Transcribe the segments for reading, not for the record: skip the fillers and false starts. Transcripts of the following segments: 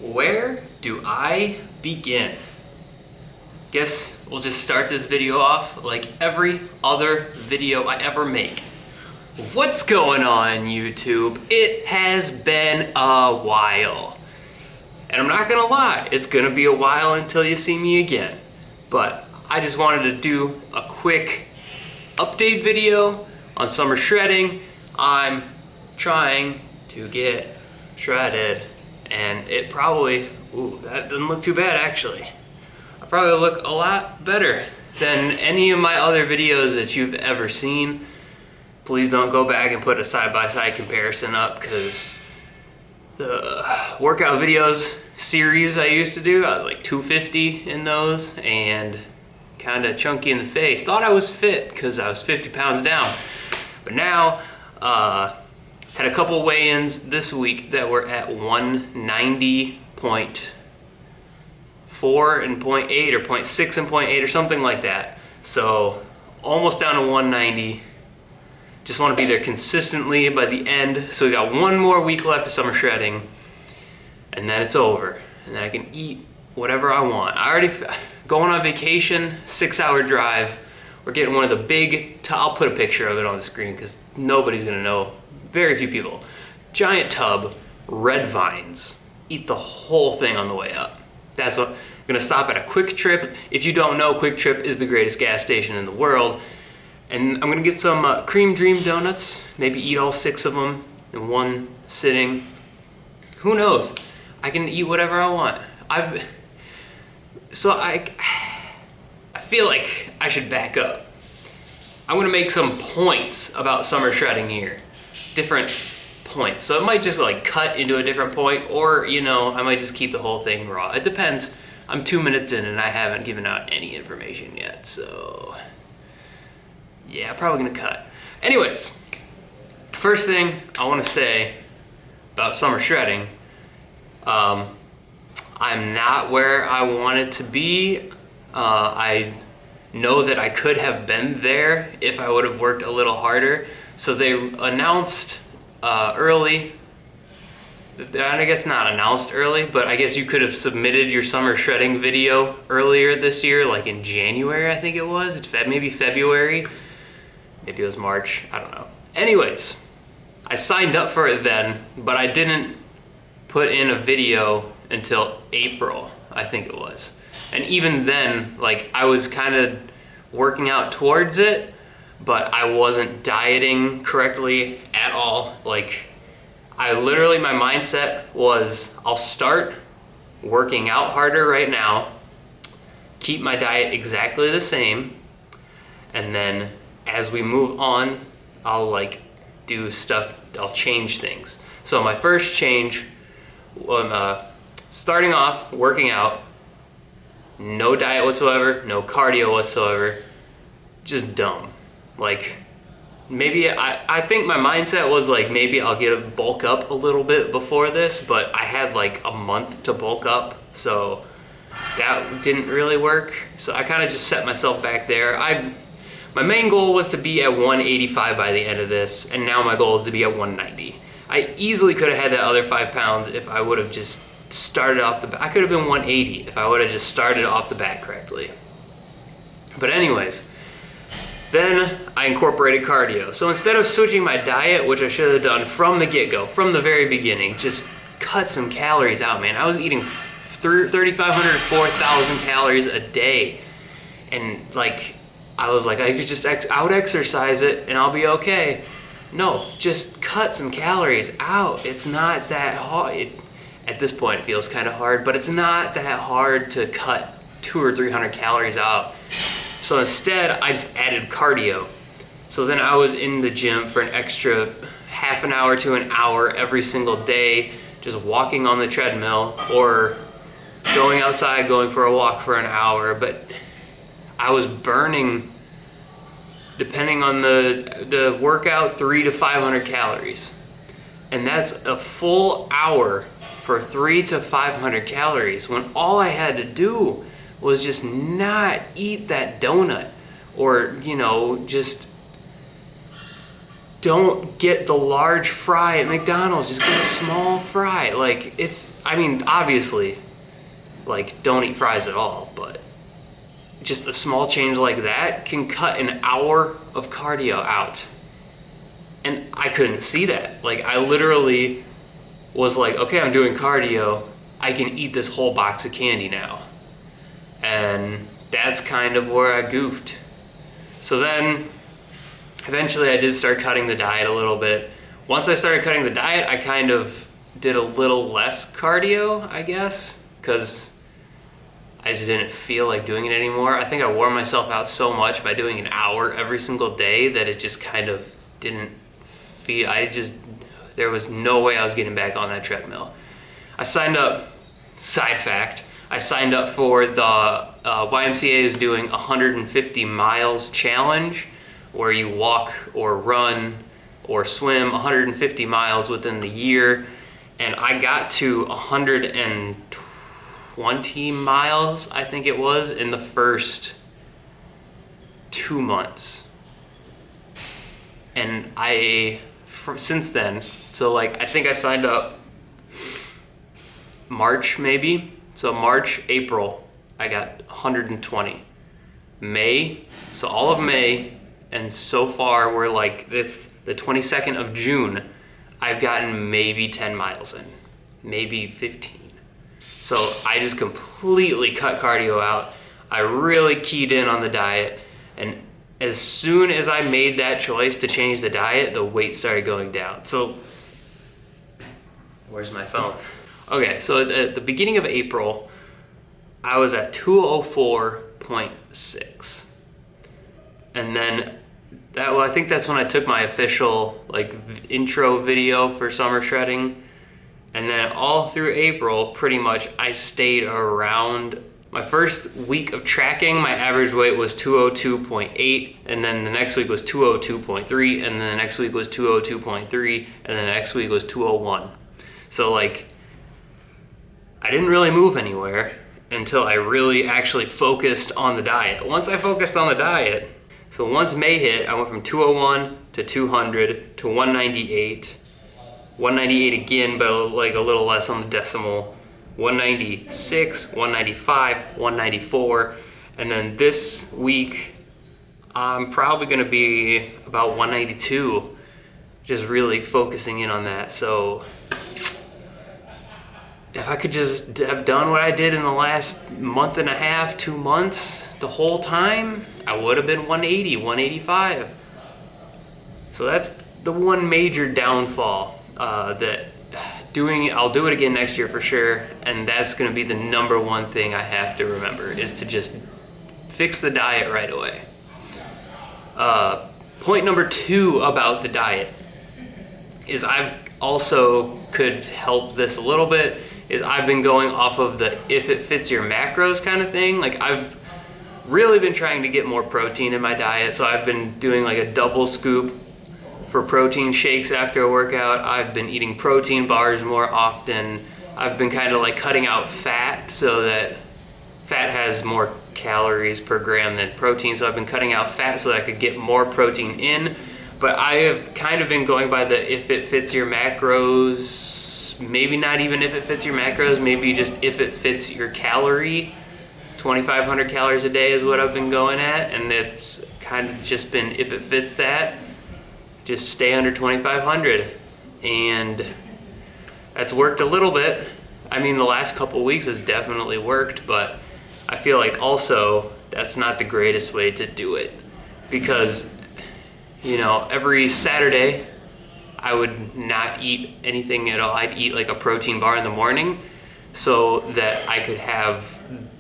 Where do I begin? Guess we'll just start this video off like every other video I ever make. What's going on, YouTube? It has been a while. And I'm not gonna lie, it's gonna be a while until you see me again. But I just wanted to do a quick update video on summer shredding. I'm trying to get shredded, and it probably, that doesn't look too bad actually. I probably look a lot better than any of my other videos that you've ever seen. Please don't go back and put a side-by-side comparison up, because the workout videos series I used to do, I was like 250 in those and kind of chunky in the face. Thought I was fit because I was 50 pounds down. But now, had a couple weigh-ins this week that were at 190.4 and 0.8 or 0.6 and 0.8 or something like that. So almost down to 190. Just want to be there consistently by the end. So we got one more week left of summer shredding, and then it's over. And then I can eat whatever I want. I already going on vacation, 6-hour drive. We're getting one of the big, I'll put a picture of it on the screen because nobody's gonna know, very few people. Giant tub, red vines. Eat the whole thing on the way up. That's what, I'm gonna stop at a Quick Trip. If you don't know, Quick Trip is the greatest gas station in the world. And I'm gonna get some Cream Dream donuts, maybe eat all 6 of them in one sitting. Who knows? I can eat whatever I want. I feel like I should back up. I'm gonna make some points about summer shredding here. Different points. So it might just like cut into a different point, or you know, I might just keep the whole thing raw. It depends. I'm 2 minutes in and I haven't given out any information yet, so yeah, probably gonna cut. Anyways, first thing I wanna say about summer shredding, I'm not where I wanted to be. I know that I could have been there if I would have worked a little harder. So they announced early, I guess not announced early, but I guess you could have submitted your summer shredding video earlier this year, like in January, I think it was. It's maybe February, maybe it was March, I don't know. Anyways, I signed up for it then, but I didn't put in a video until April, I think it was. And even then, like, I was kind of working out towards it, but I wasn't dieting correctly at all. Like, I literally, my mindset was, I'll start working out harder right now, keep my diet exactly the same, and then as we move on, I'll like do stuff, I'll change things. So my first change, starting off working out, no diet whatsoever, no cardio whatsoever, just dumb. Like, maybe, I think my mindset was like, maybe I'll get bulk up a little bit before this, but I had like a month to bulk up, so that didn't really work. So I kind of just set myself back there. My main goal was to be at 185 by the end of this, and now my goal is to be at 190. I easily could have had that other 5 pounds if I would have just started off the bat. I could have been 180 if I would have just started off the bat correctly. But anyways, then I incorporated cardio. So instead of switching my diet, which I should have done from the get-go, from the very beginning, just cut some calories out, man. I was eating 3,500 to 4,000 calories a day. And like, I was like, I could just out-exercise it and I'll be okay. No, just cut some calories out. It's not that hard. At this point, it feels kind of hard, but it's not that hard to cut 200 or 300 calories out. So instead, I just added cardio. So then I was in the gym for an extra half an hour to an hour every single day, just walking on the treadmill or going outside, going for a walk for an hour. But I was burning, depending on the workout, 300 to 500 calories. And that's a full hour for 300 to 500 calories when all I had to do was just not eat that donut, or, you know, just don't get the large fry at McDonald's, just get a small fry. Like, I mean, obviously, like, don't eat fries at all, but just a small change like that can cut an hour of cardio out. And I couldn't see that. Like, I literally was like, okay, I'm doing cardio, I can eat this whole box of candy now. And that's kind of where I goofed. So then, eventually I did start cutting the diet a little bit. Once I started cutting the diet, I kind of did a little less cardio, I guess, because I just didn't feel like doing it anymore. I think I wore myself out so much by doing an hour every single day that it just kind of didn't feel, there was no way I was getting back on that treadmill. I signed up, side fact, I signed up for the YMCA is doing 150 miles challenge, where you walk or run or swim 150 miles within the year. And I got to 120 miles, I think it was, in the first 2 months. And since then, so like, I think I signed up March maybe. So March, April, I got 120. May, so all of May, and so far we're like the 22nd of June, I've gotten maybe 10 miles in, maybe 15. So I just completely cut cardio out. I really keyed in on the diet, and as soon as I made that choice to change the diet, the weight started going down. So, where's my phone? Okay, so at the beginning of April, I was at 204.6. And then I think that's when I took my official like intro video for summer shredding. And then all through April, pretty much I stayed around. My first week of tracking, my average weight was 202.8, and then the next week was 202.3, and then the next week was 202.3, and then the next week was 201. So like, I didn't really move anywhere until I really actually focused on the diet. Once I focused on the diet, so once May hit, I went from 201 to 200 to 198, 198 again, but like a little less on the decimal, 196, 195, 194, and then this week, I'm probably gonna be about 192, just really focusing in on that. So if I could just have done what I did in the last month and a half, 2 months, the whole time, I would have been 180, 185. So that's the one major downfall that I'll do it again next year for sure, and that's gonna be the number one thing I have to remember, is to just fix the diet right away. Point number 2 about the diet is I've also could help this a little bit, is I've been going off of the if it fits your macros kind of thing. Like, I've really been trying to get more protein in my diet, so I've been doing like a double scoop for protein shakes after a workout. I've been eating protein bars more often. I've been kind of like cutting out fat, so that fat has more calories per gram than protein, so I've been cutting out fat so that I could get more protein in. But I have kind of been going by the if it fits your macros, maybe not even if it fits your macros, maybe just if it fits your calorie. 2,500 calories a day is what I've been going at, and it's kind of just been if it fits that, just stay under 2,500. And that's worked a little bit. I mean, the last couple weeks has definitely worked, but I feel like also that's not the greatest way to do it, because, you know, every Saturday I would not eat anything at all. I'd eat like a protein bar in the morning so that I could have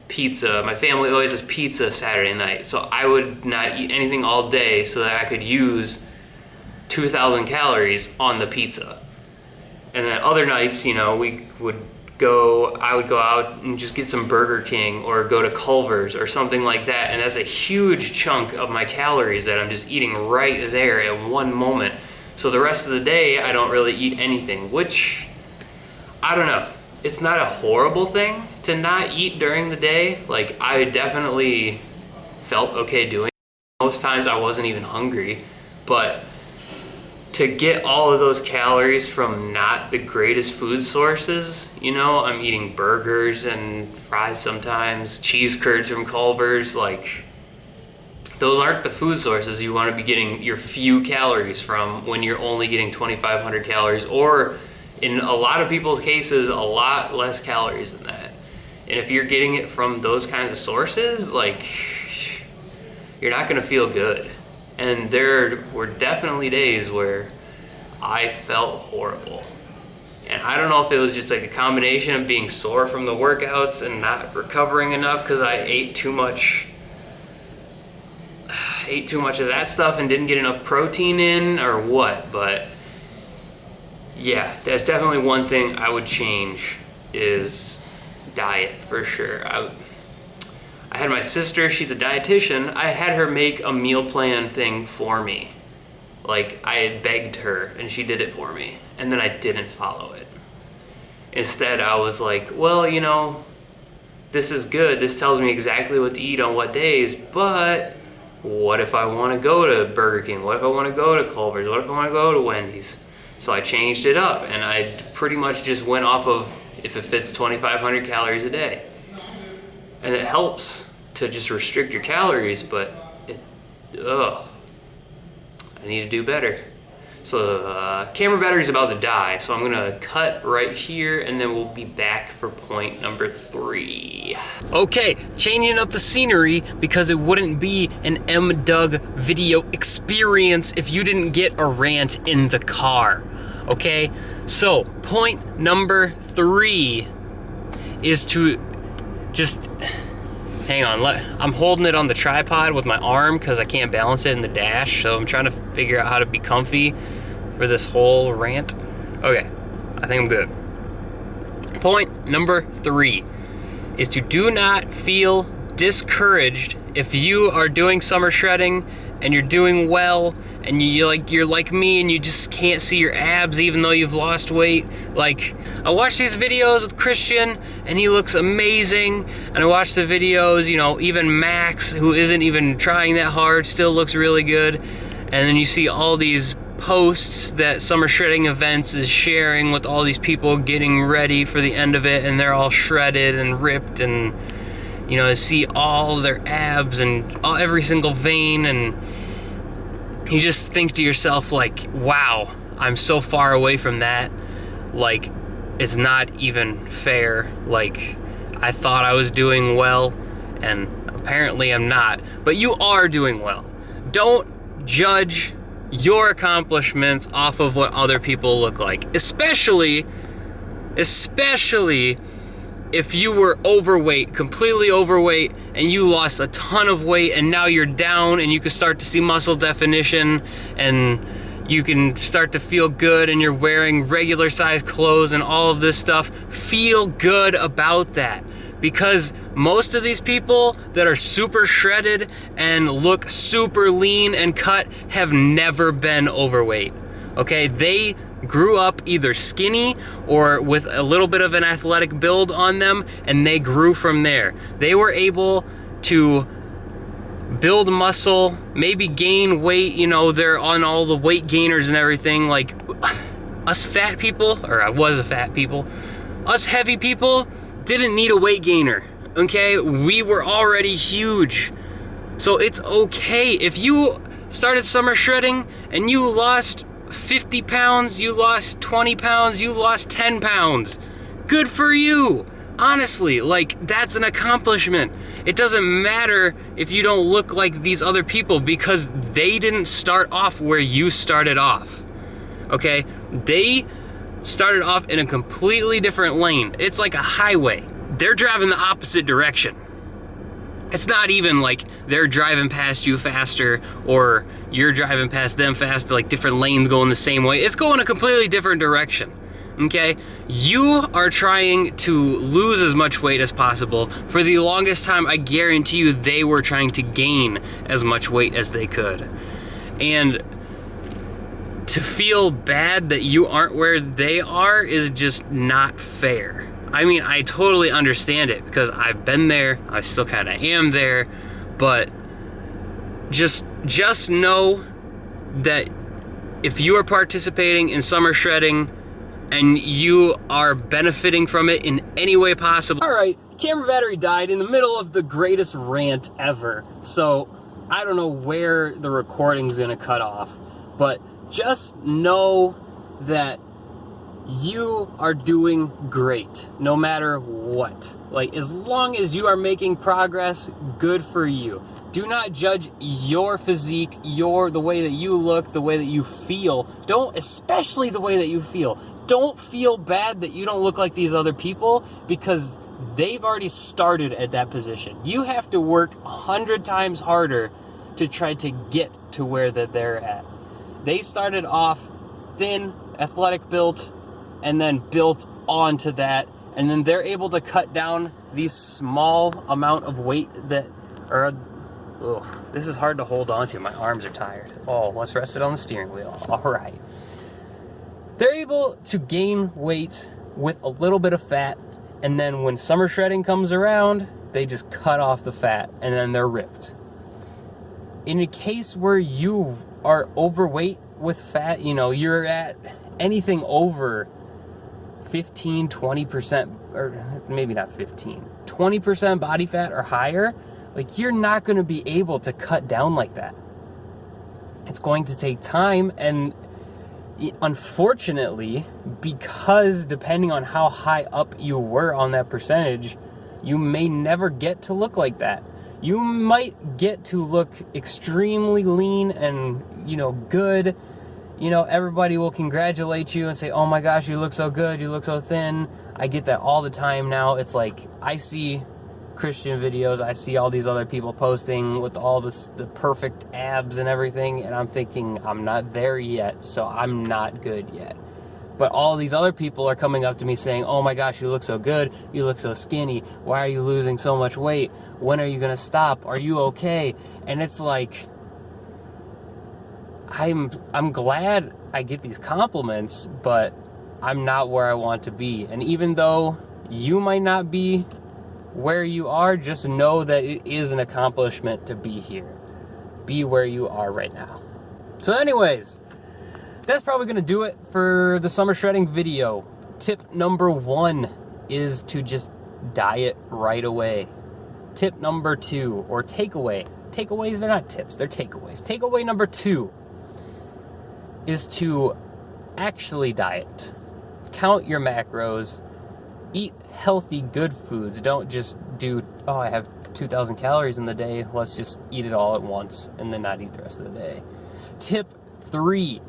pizza. My family always has pizza Saturday night, so I would not eat anything all day so that I could use 2,000 calories on the pizza. And then other nights, you know, I would go out and just get some Burger King or go to Culver's or something like that, and that's a huge chunk of my calories that I'm just eating right there at one moment. So the rest of the day, I don't really eat anything, which, I don't know. It's not a horrible thing to not eat during the day. Like, I definitely felt okay doing it. Most times I wasn't even hungry, but to get all of those calories from not the greatest food sources, you know, I'm eating burgers and fries sometimes, cheese curds from Culver's, like, those aren't the food sources you want to be getting your few calories from when you're only getting 2,500 calories, or in a lot of people's cases, a lot less calories than that. And if you're getting it from those kinds of sources, like, you're not gonna feel good. And there were definitely days where I felt horrible. And I don't know if it was just like a combination of being sore from the workouts and not recovering enough because I ate too much of that stuff and didn't get enough protein in, or what. But yeah, that's definitely one thing I would change, is diet, for sure. I had my sister, she's a dietitian, I had her make a meal plan thing for me. Like, I had begged her and she did it for me, and then I didn't follow it. Instead, I was like, well, you know, this is good, this tells me exactly what to eat on what days, but what if I want to go to Burger King? What if I want to go to Culver's? What if I want to go to Wendy's? So I changed it up, and I pretty much just went off of if it fits 2,500 calories a day. And it helps to just restrict your calories, but I need to do better. So camera battery's about to die, so I'm gonna cut right here and then we'll be back for point number 3. Okay, changing up the scenery because it wouldn't be an M-Doug video experience if you didn't get a rant in the car. Okay, so point number 3 is to just hang on. I'm holding it on the tripod with my arm because I can't balance it in the dash, so I'm trying to figure out how to be comfy for this whole rant. Okay, I think I'm good. Point number 3 is to do not feel discouraged if you are doing summer shredding and you're doing well and you're like me and you just can't see your abs even though you've lost weight. Like, I watch these videos with Christian and he looks amazing, and I watch the videos, you know, even Max, who isn't even trying that hard, still looks really good. And then you see all these posts that Summer Shredding Events is sharing with all these people getting ready for the end of it, and they're all shredded and ripped, and you know, see all their abs and every single vein, and you just think to yourself, like, wow, I'm so far away from that. Like, it's not even fair. Like, I thought I was doing well, and apparently I'm not. But you are doing well. Don't judge your accomplishments off of what other people look like. Especially if you were overweight, completely overweight, and you lost a ton of weight and now you're down and you can start to see muscle definition and you can start to feel good and you're wearing regular size clothes and all of this stuff. Feel good about that, because most of these people that are super shredded and look super lean and cut have never been overweight. Okay, they grew up either skinny or with a little bit of an athletic build on them, and they grew from there. They were able to build muscle, maybe gain weight, you know, they're on all the weight gainers and everything. Like, us fat people, or I was a fat people, us heavy people didn't need a weight gainer, okay? We were already huge. So it's okay if you started summer shredding and you lost 50 pounds, you lost 20 pounds, you lost 10 pounds. Good for you. Honestly, like, that's an accomplishment. It doesn't matter if you don't look like these other people, because they didn't start off where you started off. Okay? They started off in a completely different lane. It's like a highway. They're driving the opposite direction. It's not even like they're driving past you faster or you're driving past them faster, like different lanes going the same way. It's going a completely different direction, okay? You are trying to lose as much weight as possible. For the longest time, I guarantee you they were trying to gain as much weight as they could. And to feel bad that you aren't where they are is just not fair. I mean, I totally understand it because I've been there, I still kind of am there, but just know that if you are participating in summer shredding and you are benefiting from it in any way possible. All right, camera battery died in the middle of the greatest rant ever. So I don't know where the recording's gonna cut off, but just know that you are doing great no matter what. Like, as long as you are making progress, good for you. Do not judge your physique, the way that you look, the way that you feel. Especially the way that you feel. Don't feel bad that you don't look like these other people, because they've already started at that position. You have to work 100 times harder to try to get to where that they're at. They started off thin, athletic built, and then built onto that, and then they're able to cut down these small amount of weight that are, this is hard to hold on to. My arms are tired. Oh, let's rest it on the steering wheel. All right. They're able to gain weight with a little bit of fat, and then when summer shredding comes around, they just cut off the fat, and then they're ripped. In a case where you are overweight with fat, you're at anything over 15, 20%, or maybe not 15, 20% body fat or higher, like, you're not going to be able to cut down like that. It's going to take time, and unfortunately, because depending on how high up you were on that percentage, you may never get to look like that. You might get to look extremely lean and, good. Everybody will congratulate you and say, oh my gosh, you look so good, you look so thin. I get that all the time now. It's like, I see Christian videos, I see all these other people posting with all the perfect abs and everything, and I'm thinking, I'm not there yet, so I'm not good yet. But all these other people are coming up to me saying, oh my gosh, you look so good, you look so skinny, why are you losing so much weight? When are you gonna stop? Are you okay? And it's like, I'm glad I get these compliments, but I'm not where I want to be. And even though you might not be where you are, just know that it is an accomplishment to be here. Be where you are right now. So anyways, that's probably going to do it for the summer shredding video. Tip number 1 is to just diet right away. Tip number 2, or takeaway. Takeaways, they're not tips, they're takeaways. Takeaway number 2 is to actually diet. Count your macros. Eat healthy, good foods. Don't just do, I have 2,000 calories in the day, let's just eat it all at once and then not eat the rest of the day. Tip 3,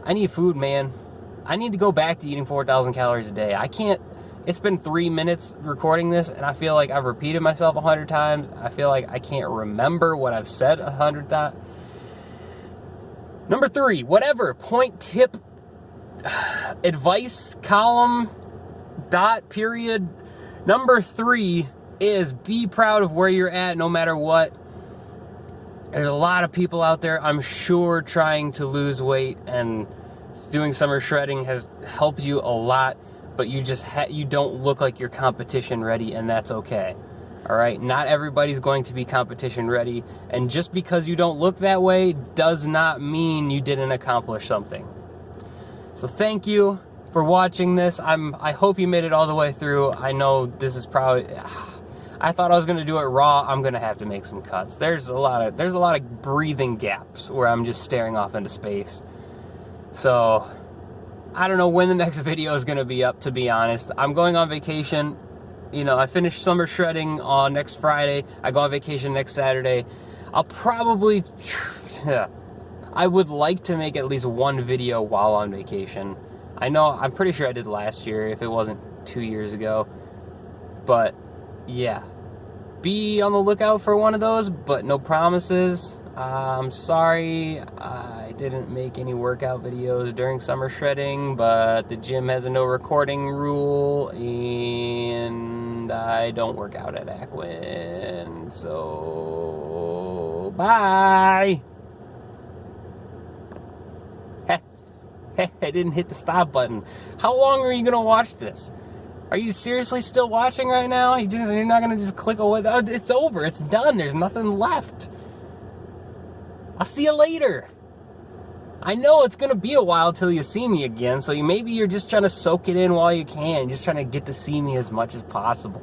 I need food, man. I need to go back to eating 4,000 calories a day. I can't. It's been 3 minutes recording this, and I feel like I've repeated myself 100 times. I feel like I can't remember what I've said 100 times. Number 3, whatever, point, tip, advice, column, dot, period. Number 3 is be proud of where you're at no matter what. There's a lot of people out there, I'm sure, trying to lose weight, and doing summer shredding has helped you a lot, but you just you don't look like you're competition ready, and that's okay. All right, not everybody's going to be competition ready, and just because you don't look that way does not mean you didn't accomplish something. So thank you for watching this. I hope you made it all the way through. I know this is probably, I thought I was gonna do it raw. I'm gonna have to make some cuts. There's a lot of breathing gaps where I'm just staring off into space. So I don't know when the next video is gonna be up, to be honest. I'm going on vacation. I finished summer shredding on next Friday. I go on vacation next Saturday. I'll probably, I would like to make at least one video while on vacation. I'm pretty sure I did last year, if it wasn't 2 years ago. But yeah, be on the lookout for one of those, but no promises. I'm sorry I didn't make any workout videos during summer shredding, but the gym has a no recording rule, and I don't work out at Aquin, so bye. I didn't hit the stop button. How long are you gonna watch this? Are you seriously still watching right now? You're not gonna just click away. It's over. It's done. There's nothing left. I'll see you later. I know it's gonna be a while till you see me again, so maybe you're just trying to soak it in while you can, just trying to get to see me as much as possible.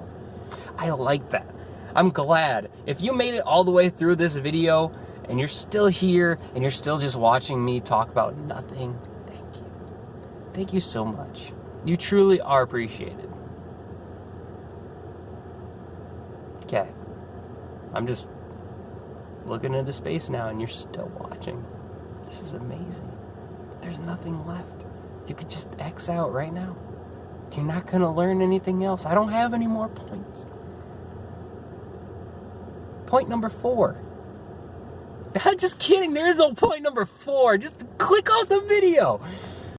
I like that. I'm glad. If you made it all the way through this video and you're still here and you're still just watching me talk about nothing, thank you. Thank you so much. You truly are appreciated. Okay. I'm just looking into space now and you're still watching. This is amazing. There's nothing left. You could just X out right now. You're not going to learn anything else. I don't have any more points. Point number 4. Just kidding. There is no point number 4. Just click off the video.